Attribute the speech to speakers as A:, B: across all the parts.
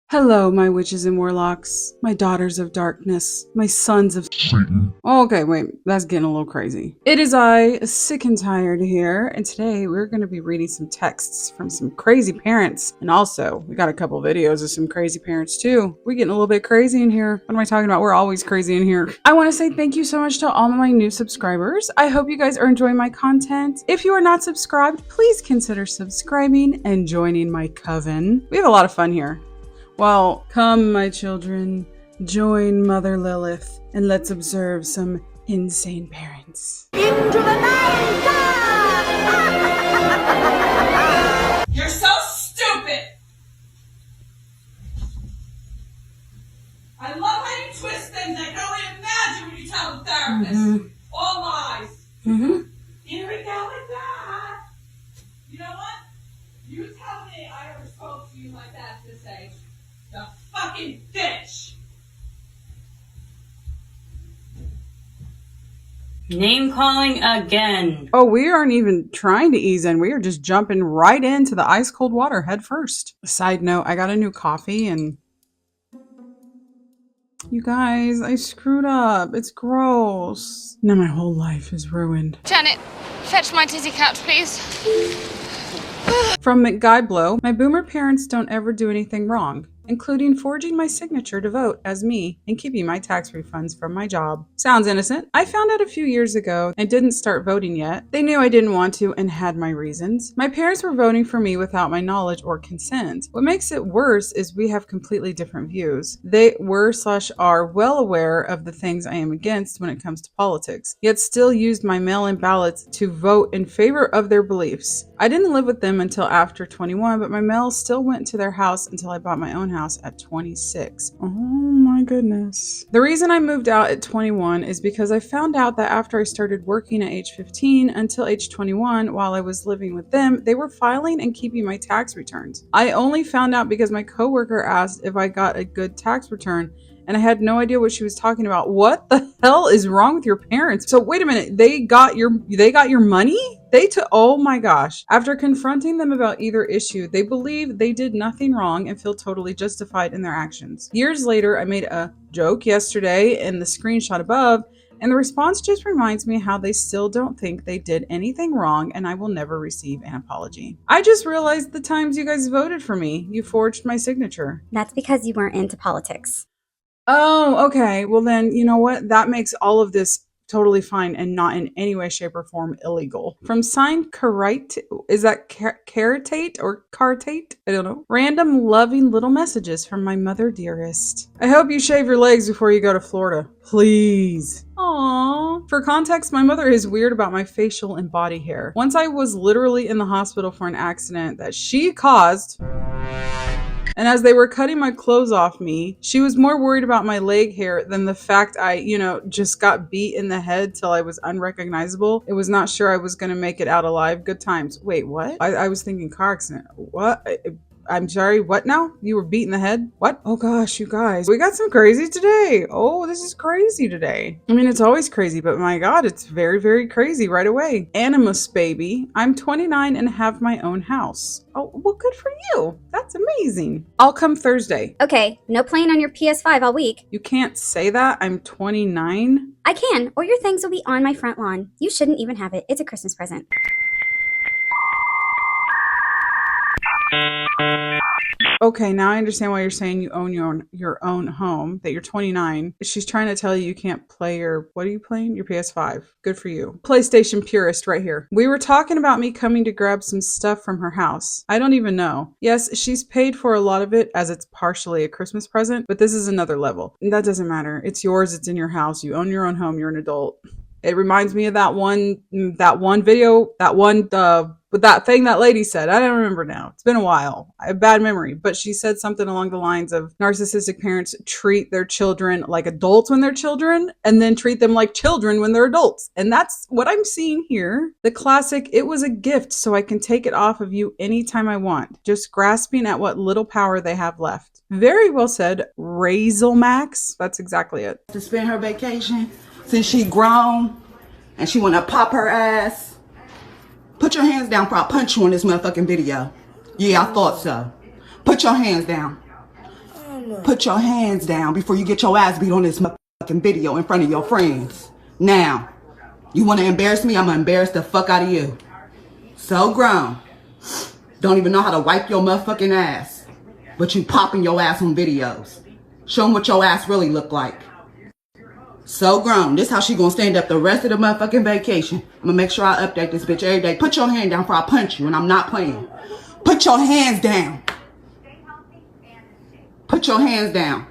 A: Hello, my witches and warlocks, my daughters of darkness, my sons of Satan. Okay, wait, that's getting a little crazy. It is I, Sick and Tired here, and today we're going to be reading some texts from some crazy parents. And also, we got a couple videos of some crazy parents too. We're getting a little bit crazy in here. What am I talking about? We're always crazy in here. I want to say thank you so much to all my new subscribers. I hope you guys are enjoying my content. If you are not subscribed, please consider subscribing and joining my coven. We have a lot of fun here. Well, come, my children, join Mother Lilith, and let's observe some insane parents.
B: Into the night!
C: You're so stupid! I love how you twist things. I can only imagine when you tell the therapist. All lies. Here we go with that. You know what? You tell me I ever spoke to you like that at this age. The fucking bitch!
D: Name calling again.
A: Oh, we aren't even trying to ease in. We are just jumping right into the ice cold water head first. Side note, I got a new coffee and you guys, I screwed up. It's gross. Now my whole life is ruined.
E: Janet, fetch my dizzy couch, please.
A: From McGuyblow, my boomer parents don't ever do anything wrong, including forging my signature to vote as me and keeping my tax refunds from my job. Sounds innocent. I found out a few years ago and didn't start voting yet. They knew I didn't want to and had my reasons. My parents were voting for me without my knowledge or consent. What makes it worse is we have completely different views. They were/are well aware of the things I am against when it comes to politics, yet still used my mail-in ballots to vote in favor of their beliefs. I didn't live with them until after 21, but my mail still went to their house until I bought my own house at 26. Oh my goodness. The reason I moved out at 21 is because I found out that after I started working at age 15 until age 21, while I was living with them, they were filing and keeping my tax returns. I only found out because my coworker asked if I got a good tax return, and I had no idea what she was talking about. What the hell is wrong with your parents? So wait a minute, they got your money? Oh my gosh. After confronting them about either issue, they believe they did nothing wrong and feel totally justified in their actions. Years later, I made a joke yesterday in the screenshot above, and the response just reminds me how they still don't think they did anything wrong, and I will never receive an apology. I just realized the times you guys voted for me. You forged my signature.
B: That's because you weren't into politics.
A: Oh, okay. Well then, you know what? That makes all of this totally fine and not in any way, shape, or form illegal. From signed Carite, is that Caritate or Cartate? I don't know. Random loving little messages from my mother dearest. I hope you shave your legs before you go to Florida. Please. Aww. For context, my mother is weird about my facial and body hair. Once I was literally in the hospital for an accident that she caused, and as they were cutting my clothes off me, she was more worried about my leg hair than the fact I, just got beat in the head till I was unrecognizable. It was not sure I was going to make it out alive. Good times. Wait, what? I was thinking car accident. What? I'm sorry, what now? You were beat in the head? What? Oh gosh, you guys. We got some crazy today. Oh, this is crazy today. I mean, it's always crazy, but my God, it's very, very crazy right away. Animus baby. I'm 29 and have my own house. Oh, well, good for you. That's amazing. I'll come Thursday.
B: Okay, no playing on your PS5 all week.
A: You can't say that. I'm 29.
B: I can, or your things will be on my front lawn. You shouldn't even have it. It's a Christmas present.
A: Okay, now I understand why you're saying you own your own home, that you're 29. She's trying to tell you can't play what are you playing? Your PS5. Good for you. PlayStation purist right here. We were talking about me coming to grab some stuff from her house. I don't even know. Yes, she's paid for a lot of it as it's partially a Christmas present, but this is another level. That doesn't matter. It's yours. It's in your house. You own your own home. You're an adult. It reminds me of that one video, with that thing that lady said. I don't remember now. It's been a while. I have bad memory, but she said something along the lines of narcissistic parents treat their children like adults when they're children and then treat them like children when they're adults. And that's what I'm seeing here. The classic, it was a gift so I can take it off of you anytime I want. Just grasping at what little power they have left. Very well said, Razel Max. That's exactly it.
F: To spend her vacation since she grown and she want to pop her ass. Put your hands down before I punch you in this motherfucking video. Yeah, I thought so. Put your hands down. Put your hands down before you get your ass beat on this motherfucking video in front of your friends. Now, you want to embarrass me? I'm going to embarrass the fuck out of you. So grown. Don't even know how to wipe your motherfucking ass. But you popping your ass on videos. Show them what your ass really look like. So grown. This how she gonna stand up the rest of the motherfucking vacation. I'm gonna make sure I update this bitch every day. Put your hand down before I punch you, and I'm not playing. Put your hands down. Put your hands down.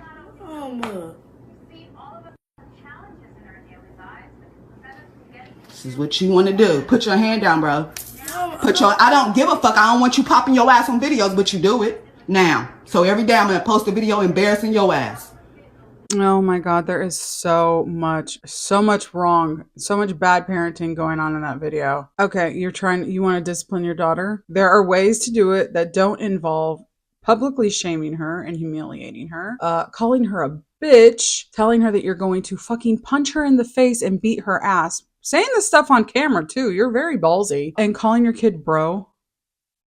F: This is what you want to do. Put your hand down, bro. I don't give a fuck. I don't want you popping your ass on videos, but you do it now. So every day I'm gonna post a video embarrassing your ass.
A: Oh my God, there is so much wrong, so much bad parenting going on in that video. Okay, you want to discipline your daughter? There are ways to do it that don't involve publicly shaming her and humiliating her, calling her a bitch, telling her that you're going to fucking punch her in the face and beat her ass, saying this stuff on camera too. You're very ballsy. And calling your kid bro.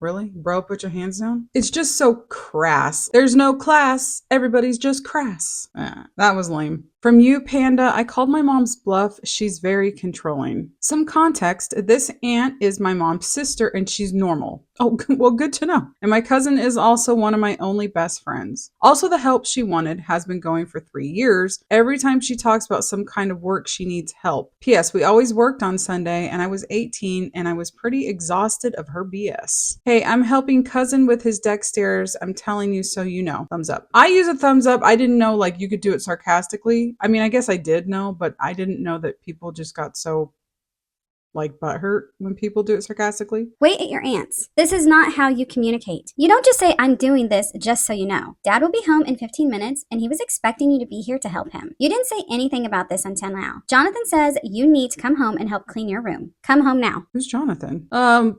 A: Really? Bro, put your hands down? It's just so crass. There's no class. Everybody's just crass. That was lame. From you, Panda, I called my mom's bluff. She's very controlling. Some context, this aunt is my mom's sister and she's normal. Oh, well, good to know. And my cousin is also one of my only best friends. Also, the help she wanted has been going for 3 years. Every time she talks about some kind of work, she needs help. P.S. We always worked on Sunday and I was 18 and I was pretty exhausted of her BS. Hey, I'm helping cousin with his deck stairs. I'm telling you so you know. Thumbs up. I use a thumbs up. I didn't know like you could do it sarcastically. I mean, I guess I did know, but I didn't know that people just got so like butthurt when people do it sarcastically.
B: Wait at your aunt's. This is not how you communicate. You don't just say, I'm doing this just so you know. Dad will be home in 15 minutes and he was expecting you to be here to help him. You didn't say anything about this until now. Jonathan says you need to come home and help clean your room. Come home now.
A: Who's Jonathan?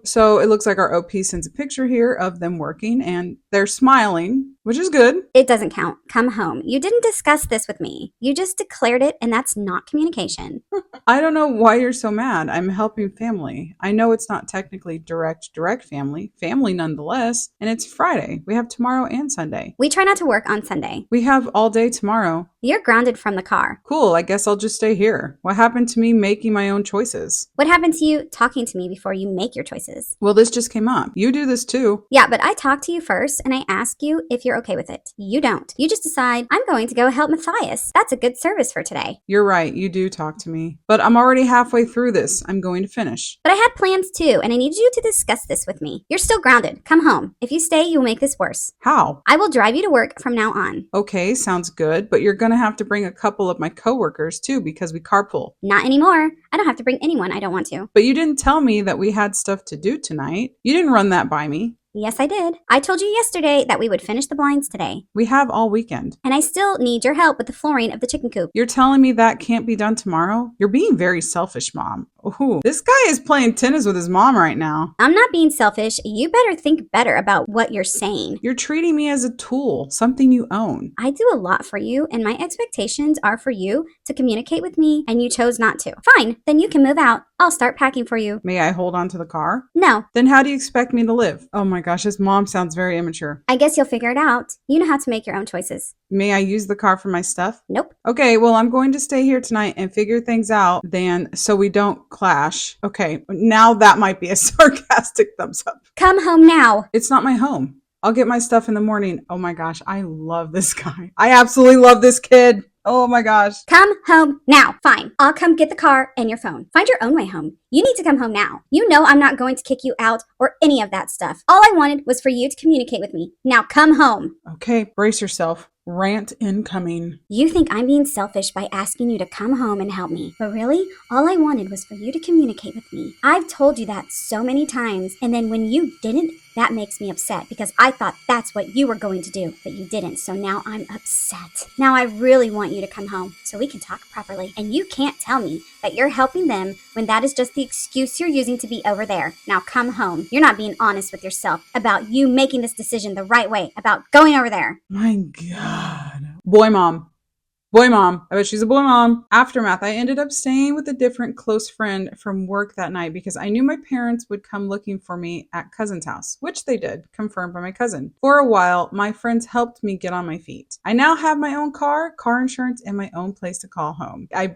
A: So it looks like our OP sends a picture here of them working and they're smiling, which is good.
B: It doesn't count. Come home. You didn't discuss this with me. You just declared it and that's not communication.
A: I don't know why you're so mad. I'm helping family. I know it's not technically direct family nonetheless, and it's Friday. We have tomorrow and Sunday.
B: We try not to work on Sunday.
A: We have all day tomorrow.
B: You're grounded from the car.
A: Cool, I guess I'll just stay here. What happened to me making my own choices?
B: What happened to you talking to me before you make your choices?
A: Well, this just came up. You do this too.
B: Yeah, but I talk to you first and I ask you if you're okay with it. You don't. You just decide, I'm going to go help Matthias. That's a good service for today.
A: You're right, you do talk to me. But I'm already halfway through this. I'm going to finish.
B: But I had plans too, and I need you to discuss this with me. You're still grounded. Come home. If you stay, you will make this worse.
A: How?
B: I will drive you to work from now on.
A: Okay, sounds good, but you're gonna have to bring a couple of my coworkers too because we carpool.
B: Not anymore. I don't have to bring anyone I don't want to.
A: But you didn't tell me that we had stuff to do tonight. You didn't run that by me.
B: Yes, I did. I told you yesterday that we would finish the blinds today.
A: We have all weekend.
B: And I still need your help with the flooring of the chicken coop.
A: You're telling me that can't be done tomorrow? You're being very selfish, Mom. Ooh, this guy is playing tennis with his mom right now.
B: I'm not being selfish. You better think better about what you're saying.
A: You're treating me as a tool, something you own.
B: I do a lot for you, and my expectations are for you to communicate with me, and you chose not to. Fine, then you can move out. I'll start packing for you.
A: May I hold on to the car?
B: No.
A: Then how do you expect me to live? Oh my gosh, his mom sounds very immature.
B: I guess you'll figure it out. You know how to make your own choices.
A: May I use the car for my stuff?
B: Nope.
A: Okay, well, I'm going to stay here tonight and figure things out then so we don't clash. Okay, now that might be a sarcastic thumbs up.
B: Come home now.
A: It's not my home. I'll get my stuff in the morning. Oh my gosh, I love this guy. I absolutely love this kid. Oh my gosh.
B: Come home now. Fine. I'll come get the car and your phone. Find your own way home. You need to come home now. You know I'm not going to kick you out or any of that stuff. All I wanted was for you to communicate with me. Now come home.
A: Okay, brace yourself. Rant incoming.
B: You think I'm being selfish by asking you to come home and help me. But really, all I wanted was for you to communicate with me. I've told you that so many times, and then when you didn't, that makes me upset because I thought that's what you were going to do, but you didn't. So now I'm upset. Now I really want you to come home so we can talk properly. And you can't tell me that you're helping them when that is just the excuse you're using to be over there. Now come home. You're not being honest with yourself about you making this decision the right way, about going over there.
A: My God. Boy, Mom. Boy mom. I bet she's a boy mom. Aftermath. I ended up staying with a different close friend from work that night because I knew my parents would come looking for me at cousin's house, which they did, confirmed by my cousin. For a while, my friends helped me get on my feet. I now have my own car insurance, and my own place to call home. I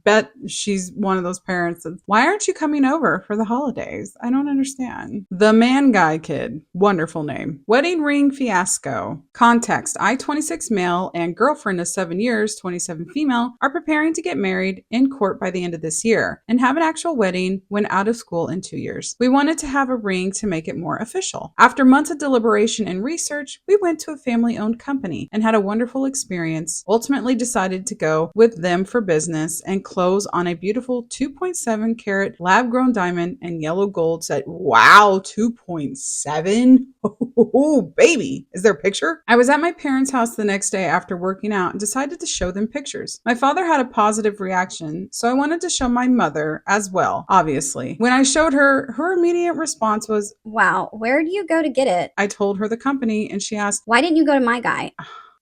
A: bet she's one of those parents that, why aren't you coming over for the holidays? I don't understand. The Man Guy Kid. Wonderful name. Wedding ring fiasco. Context. I, 26 male, and girlfriend of 7 years, 27 female, are preparing to get married in court by the end of this year and have an actual wedding when out of school in 2 years. We wanted to have a ring to make it more official. After months of deliberation and research, we went to a family-owned company and had a wonderful experience. Ultimately decided to go with them for business and close on a beautiful 2.7 carat lab grown diamond and yellow gold set. Wow, 2.7? Oh, baby. Is there a picture? I was at my parents' house the next day after working out and decided to show them pictures. My father had a positive reaction, so I wanted to show my mother as well, obviously. When I showed her, her immediate response was,
B: Wow, where do you go to get it?
A: I told her the company and she asked,
B: Why didn't you go to my guy?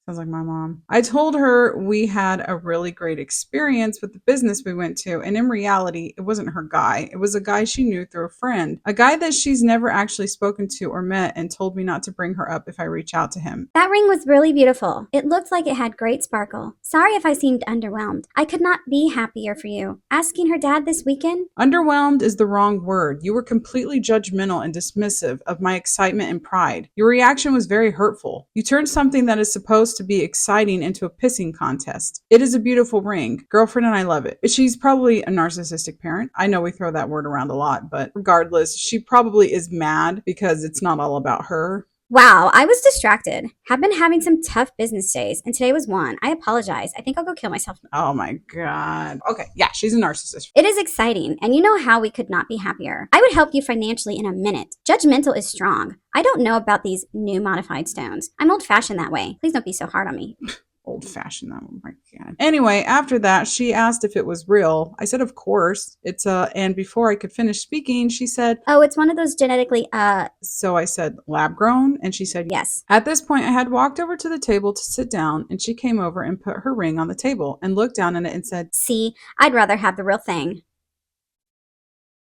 A: Sounds like my mom. I told her we had a really great experience with the business we went to, and in reality, it wasn't her guy. It was a guy she knew through a friend, a guy that she's never actually spoken to or met, and told me not to bring her up if I reach out to him.
B: That ring was really beautiful. It looked like it had great sparkle. Sorry if I seemed underwhelmed. I could not be happier for you. Asking her dad this weekend?
A: Underwhelmed is the wrong word. You were completely judgmental and dismissive of my excitement and pride. Your reaction was very hurtful. You turned something that is supposed to be exciting into a pissing contest. It is a beautiful ring. Girlfriend and I love it. She's probably a narcissistic parent. I know we throw that word around a lot, but regardless, she probably is mad because it's not all about her.
B: Wow, I was distracted. Have been having some tough business days, and today was one. I apologize. I think I'll go kill myself.
A: Oh my God. Okay, yeah, she's a narcissist.
B: It is exciting, and you know how we could not be happier. I would help you financially in a minute. Judgmental is strong. I don't know about these new modified stones. I'm old-fashioned that way. Please don't be so hard on me.
A: Old-fashioned, that one. My God. Anyway, after that, she asked if it was real. I said, of course. And before I could finish speaking, she said,
B: oh, it's one of those genetically,
A: So I said, lab grown? And she said,
B: yes.
A: At this point, I had walked over to the table to sit down, and she came over and put her ring on the table and looked down at it and said,
B: See, I'd rather have the real thing.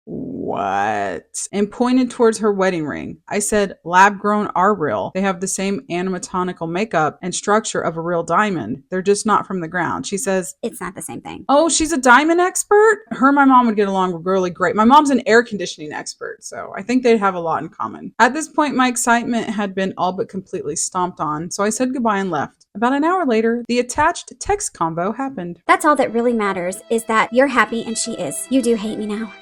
A: What? And pointed towards her wedding ring. I said, lab grown are real. They have the same anatomical makeup and structure of a real diamond. They're just not from the ground. She says,
B: it's not the same thing.
A: Oh, she's a diamond expert? Her and my mom would get along really great. My mom's an air conditioning expert, so I think they'd have a lot in common. At this point, my excitement had been all but completely stomped on, so I said goodbye and left. About an hour later, the attached text combo happened.
B: That's all that really matters, is that you're happy and she is. You do hate me now.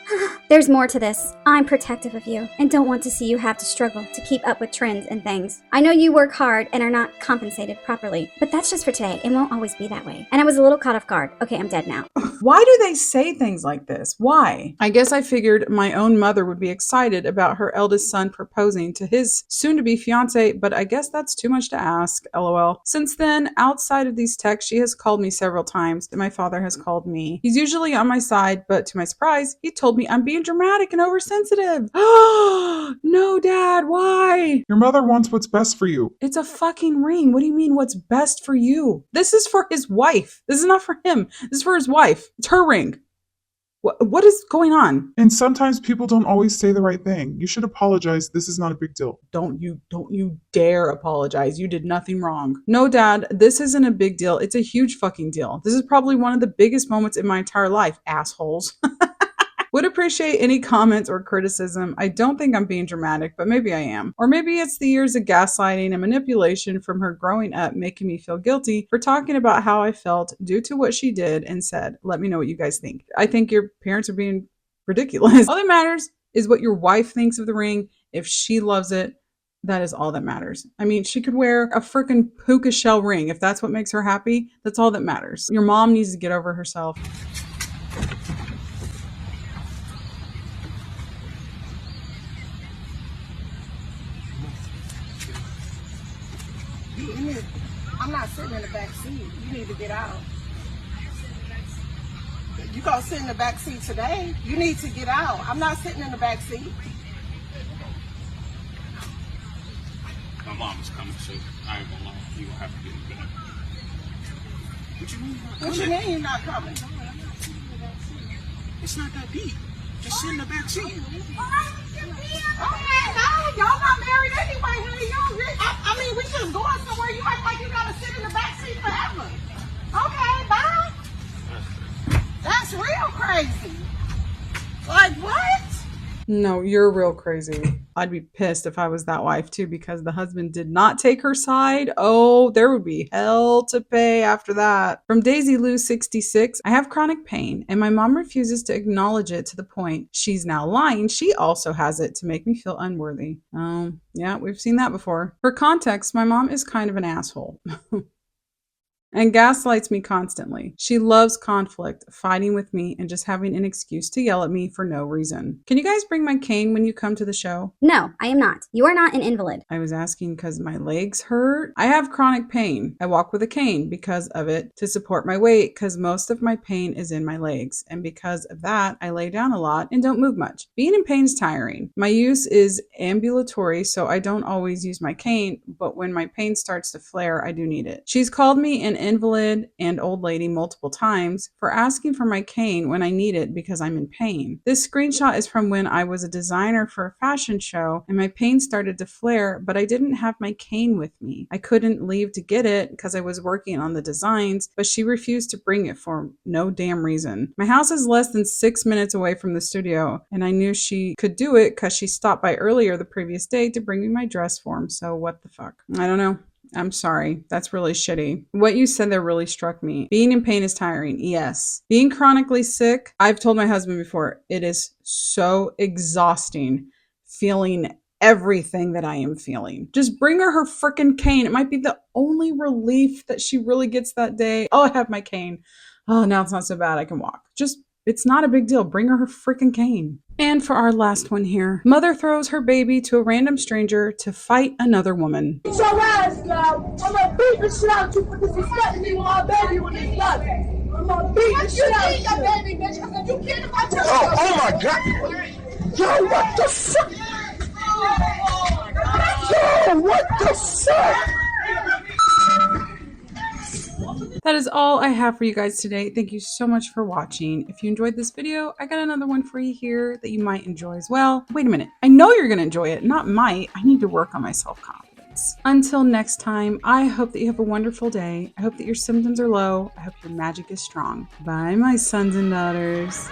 B: There's more to this. I'm protective of you and don't want to see you have to struggle to keep up with trends and things. I know you work hard and are not compensated properly, but that's just for today. It won't always be that way. And I was a little caught off guard. Okay, I'm dead now.
A: Why do they say things like this? Why? I guess I figured my own mother would be excited about her eldest son proposing to his soon-to-be fiance, but I guess that's too much to ask, lol. Since then, outside of these texts, she has called me several times, and my father has called me. He's usually on my side, but to my surprise, he told me I'm being dramatic and oversensitive. No, Dad, why?
G: Your mother wants what's best for you.
A: It's a fucking ring. What do you mean what's best for you? This is for his wife. This is not for him. This is for his wife. It's her ring. What is going on?
G: And sometimes people don't always say the right thing. You should apologize. This is not a big deal.
A: Don't you dare apologize. You did nothing wrong. No, Dad, this isn't a big deal. It's a huge fucking deal. This is probably one of the biggest moments in my entire life, assholes. Would appreciate any comments or criticism. I don't think I'm being dramatic, but maybe I am. Or maybe it's the years of gaslighting and manipulation from her growing up making me feel guilty for talking about how I felt due to what she did and said. Let me know what you guys think. I think your parents are being ridiculous. All that matters is what your wife thinks of the ring. If she loves it, that is all that matters. I mean, she could wear a freaking puka shell ring. If that's what makes her happy, that's all that matters. Your mom needs to get over herself.
H: I'm not sitting in the back seat. You need to get out. You gonna sit in the back seat today? You need to get out. I'm not sitting in the back seat.
I: My mom is coming, so I ain't gonna lie. You gonna have to get in the back.
H: What you mean you're not coming?
I: It's not that deep. Just sit in the back seat.
H: Okay, no, y'all not married anyway, honey. I mean, we just going somewhere. You act like you gotta sit in the back seat forever. Okay, bye. That's real crazy. Like what?
A: No, you're real crazy. I'd be pissed if I was that wife too, because the husband did not take her side. Oh, there would be hell to pay after that. From Daisy Lou 66, I have chronic pain and my mom refuses to acknowledge it to the point she's now lying. She also has it to make me feel unworthy. Oh, yeah, we've seen that before. For context, my mom is kind of an asshole. And gaslights me constantly. She loves conflict, fighting with me, and just having an excuse to yell at me for no reason. Can you guys bring my cane when you come to the show?
B: No, I am not. You are not an invalid.
A: I was asking because my legs hurt. I have chronic pain. I walk with a cane because of it to support my weight because most of my pain is in my legs. And because of that, I lay down a lot and don't move much. Being in pain is tiring. My use is ambulatory, so I don't always use my cane, but when my pain starts to flare, I do need it. She's called me an invalid and old lady multiple times for asking for my cane when I need it because I'm in pain. This screenshot is from when I was a designer for a fashion show and my pain started to flare, but I didn't have my cane with me. I couldn't leave to get it because I was working on the designs, but she refused to bring it for no damn reason. My house is less than 6 minutes away from the studio, and I knew she could do it because she stopped by earlier the previous day to bring me my dress form, so what the fuck? I don't know. I'm sorry. That's really shitty. What you said there really struck me. Being in pain is tiring. Yes. Being chronically sick, I've told my husband before, it is so exhausting feeling everything that I am feeling. Just bring her freaking cane. It might be the only relief that she really gets that day. Oh, I have my cane. Oh, now it's not so bad. I can walk. It's not a big deal. Bring her freaking cane. And for our last one here, mother throws her baby to a random stranger to fight another woman.
J: Get your ass now. I'm gonna beat the shit out you for disrespecting me with my baby when it's done. I'm gonna beat the shit out of your baby, bitch. I said you can't about your
I: Oh my God. Yo, what the fuck? Yo, what the fuck?
A: That is all I have for you guys today. Thank you so much for watching. If you enjoyed this video, I got another one for you here that you might enjoy as well. Wait a minute. I know you're going to enjoy it, not might. I need to work on my self-confidence. Until next time, I hope that you have a wonderful day. I hope that your symptoms are low. I hope your magic is strong. Bye, my sons and daughters.